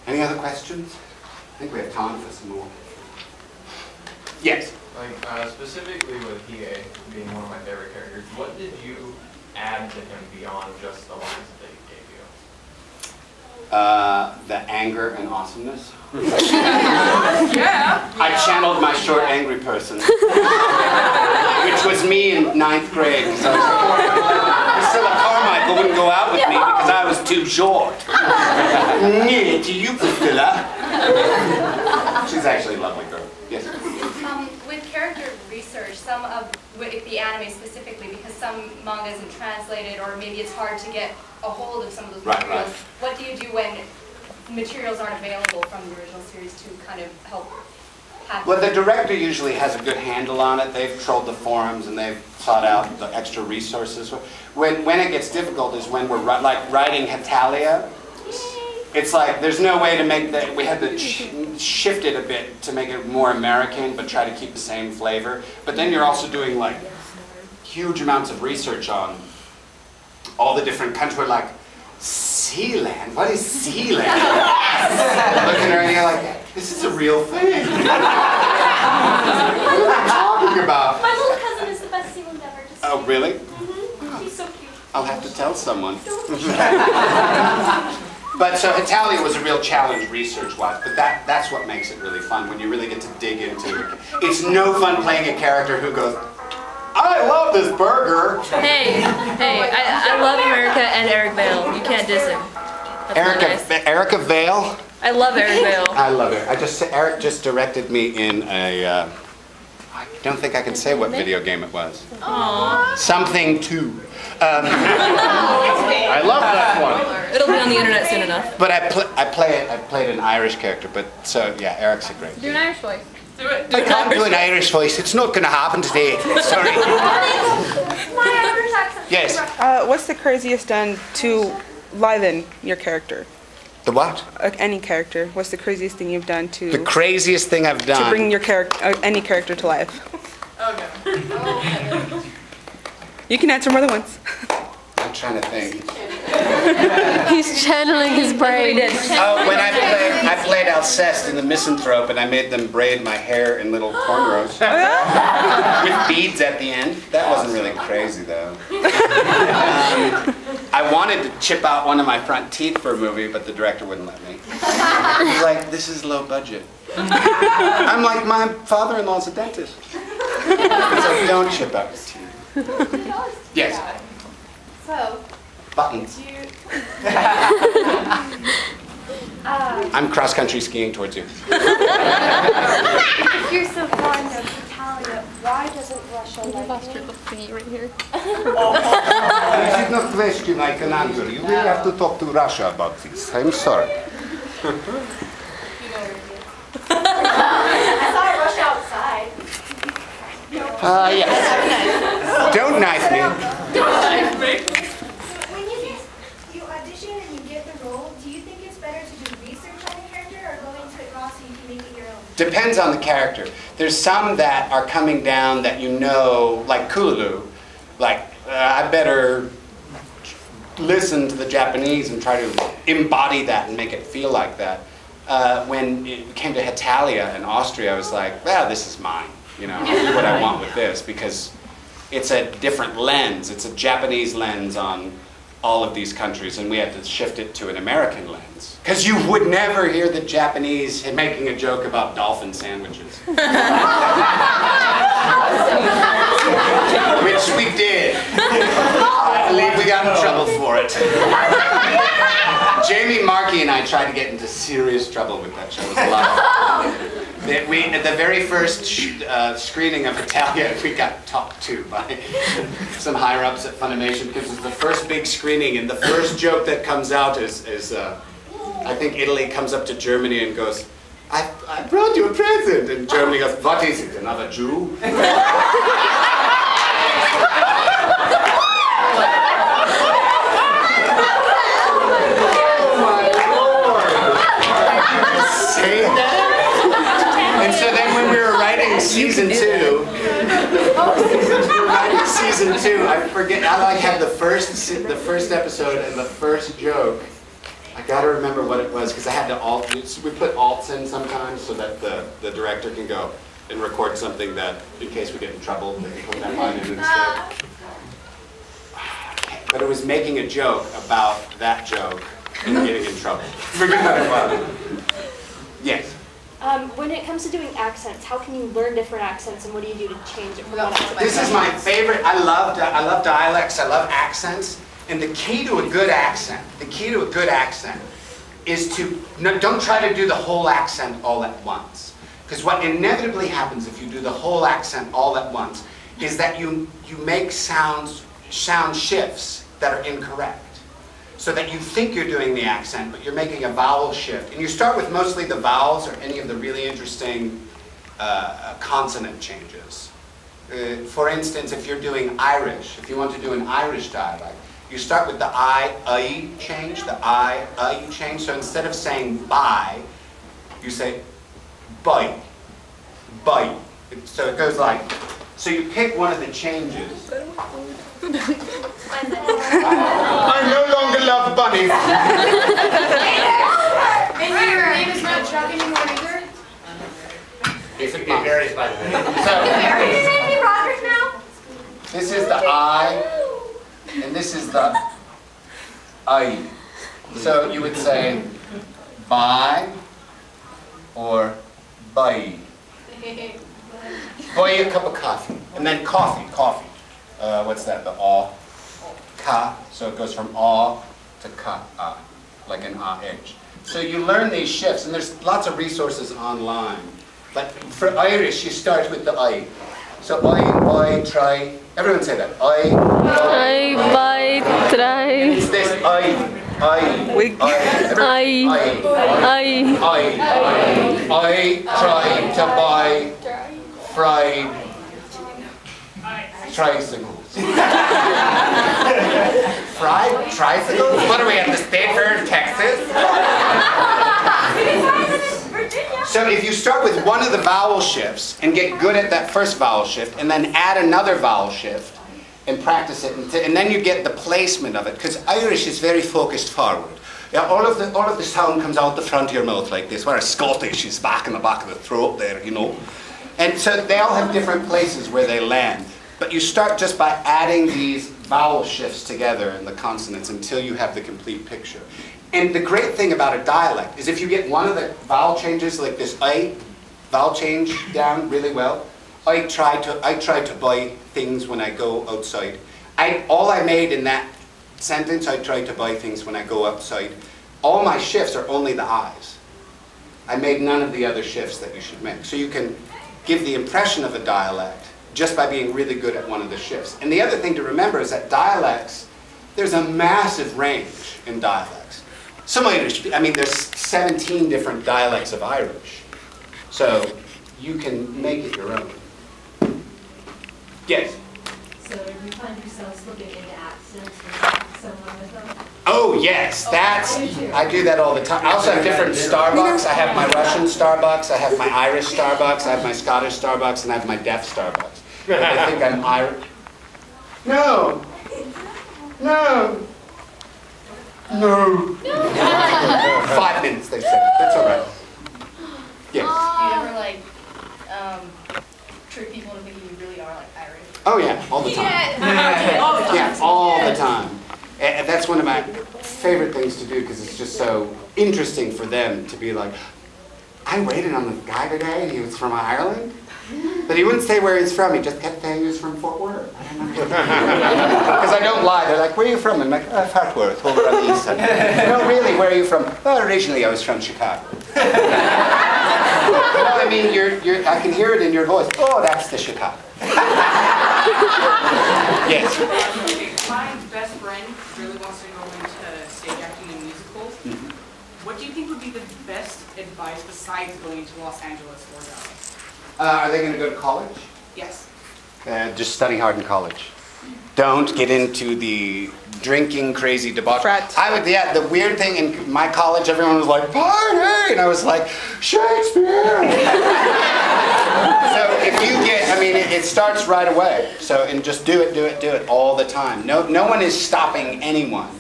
Any other questions? I think we have time for some more. Yes? Like, specifically with Hiei being one of my favorite characters, what did you add to him beyond just the lines that he gave you? The anger and awesomeness. Yeah. I channeled my short, angry person, which was me in 9th grade. Because Priscilla Carmichael wouldn't go out with me because I was too short. Yeah, to you, Priscilla. She's actually a lovely girl. Yes. With character research, some of the anime specifically, because some manga isn't translated, or maybe it's hard to get a hold of some of those materials. What do you do when materials aren't available from the original series to kind of help? Well, the director usually has a good handle on it. They've trolled the forums and they've sought out the extra resources. When it gets difficult is when we're like writing Hetalia. It's like there's no way to make that. We had to shift it a bit to make it more American, but try to keep the same flavor. But then you're also doing like huge amounts of research on all the different countries. We're like, Sealand? What is Sealand? Looking around, you're like, this is a real thing. What are you talking about? My little cousin is the best Sealand ever. Oh, really? Mm-hmm. She's so cute. I'll have to tell someone. But so Italia was a real challenge research-wise, but that's what makes it really fun, when you really get to dig into it. It's no fun playing a character who goes, I love this burger. Hey, I love America and Eric Vale. You can't diss him. Erica Vale? I love Eric Vale. I love it. Eric just directed me in a, I don't think I can say what video game it was. Aww. Something 2. I love that one. It'll be on the internet soon enough. But I played an Irish character, but so yeah, Eric's a great. Do an Irish voice. Do it. I can't do an Irish voice. It's not going to happen today. Sorry. My Irish accent. Yes. What's the craziest done to liven your character? The what? Any character. What's the craziest thing you've done to? The craziest thing I've done. To bring your character, any character to life. Okay. You can answer more than once. I'm trying to think. He's channeling his brain. Oh, when I played Alceste in the Misanthrope, and I made them braid my hair in little cornrows with beads at the end. That wasn't really crazy, though. I wanted to chip out one of my front teeth for a movie, but the director wouldn't let me. He was like, "This is low budget." I'm like, my father-in-law's a dentist. So don't chip out your teeth. Yes. So, Buttons. I'm cross-country skiing towards you. If you're so fond of Italia, why doesn't Russia like you? Thingy right here. This is not question I can answer. You will have to talk to Russia about this. I'm sorry. I saw Russia outside. Yes. Don't knife me. When you audition and you get the role, do you think it's better to do research on the character or go into it raw so you can make it your own? Depends on the character. There's some that are coming down that you know, like Kululu. Like, I better listen to the Japanese and try to embody that and make it feel like that. When it came to Hetalia in Austria, I was like, well, this is mine. You know, I'll do what I want with this because it's a different lens. It's a Japanese lens on all of these countries, and we had to shift it to an American lens. Because you would never hear the Japanese making a joke about dolphin sandwiches. Which we did. I believe we got in trouble for it. Jamie Markey and I tried to get into serious trouble with that show. It was a lot of fun. At the very first screening of Italia, we got talked to by some higher-ups at Funimation because it's the first big screening, and the first joke that comes out is I think Italy comes up to Germany and goes, I brought you a present, and Germany goes, what is it, another Jew? Say that? And so then when we were writing season 2, I forget, I like had the first episode and the first joke. I gotta remember what it was because I had to alt. We put alts in sometimes so that the director can go and record something that, in case we get in trouble, they can put that line in instead. But it was making a joke about that joke and getting in trouble. Forget what it was. Yes. When it comes to doing accents, how can you learn different accents, and what do you do to change it from one accent? This is my favorite. I love dialects. I love accents. And the key to a good accent, is to don't try to do the whole accent all at once. Because what inevitably happens if you do the whole accent all at once is that you make sound shifts that are incorrect. So that you think you're doing the accent, but you're making a vowel shift. And you start with mostly the vowels or any of the really interesting consonant changes. For instance, if you're doing Irish, if you want to do an Irish dialect, you start with the I change, the I change. So instead of saying bye, you say bye, bye. So it goes like, so you pick one of the changes. I no longer love bunnies. And your name is not Chuck anymore either? It varies by the way. So, Is your name Rogers now? this is the I, and this is the I. So you would say bye or bye. Buy a cup of coffee. And then coffee. What's that? The aw. Ka. So it goes from aw to ka. Like an ah-edge. So you learn these shifts, and there's lots of resources online. But for Irish, you start with the I. So I, try. Everyone say that. I, buy, try. It's this I, try to buy fried tricycles. Fried tricycles? What are we at the State Fair in Texas? So if you start with one of the vowel shifts and get good at that first vowel shift and then add another vowel shift and practice it and then you get the placement of it, because Irish is very focused forward. Yeah, all of the sound comes out the front of your mouth like this, whereas Scottish is back in the back of the throat there, you know. And so they all have different places where they land. But you start just by adding these vowel shifts together in the consonants until you have the complete picture. And the great thing about a dialect is if you get one of the vowel changes, like this I vowel change down really well. I try to buy things when I go outside. All I made in that sentence, I try to buy things when I go outside. All my shifts are only the I's. I made none of the other shifts that you should make. So you can give the impression of a dialect just by being really good at one of the shifts. And the other thing to remember is that dialects, there's a massive range in dialects. Some Irish, I mean, there's 17 different dialects of Irish. So you can make it your own. Yes? So do you find yourself slipping into accents when someone with them? Oh yes, I do that all the time. I also have different Starbucks. I have my Russian Starbucks, I have my Irish Starbucks, I have my Scottish Starbucks, and I have my deaf Starbucks. I think I'm Irish. No. 5 minutes, they said. That's all right. Yes. Do you ever like trick people into thinking you really are like Irish? Oh yeah, all the time. Yeah, all the time. And that's one of my favorite things to do because it's just so interesting for them to be like, I waited on the guy today and he was from Ireland. But he wouldn't say where he's from, he just kept saying he was from Fort Worth. Because I don't lie, they're like, where are you from? I'm like, Fort Worth, over on the east side. No, really, where are you from? Well, originally I was from Chicago. No, I mean, I can hear it in your voice. Oh, that's the Chicago. Yes. My best friend really wants to go into stage acting and musicals. Mm-hmm. What do you think would be the best advice besides going to Los Angeles or Dallas? Are they going to go to college? Yes. Just study hard in college. Don't get into the drinking crazy debauchery. Frat. The weird thing in my college, everyone was like, party! And I was like, Shakespeare! So if you get, I mean, it starts right away. So, and just do it all the time. No one is stopping anyone.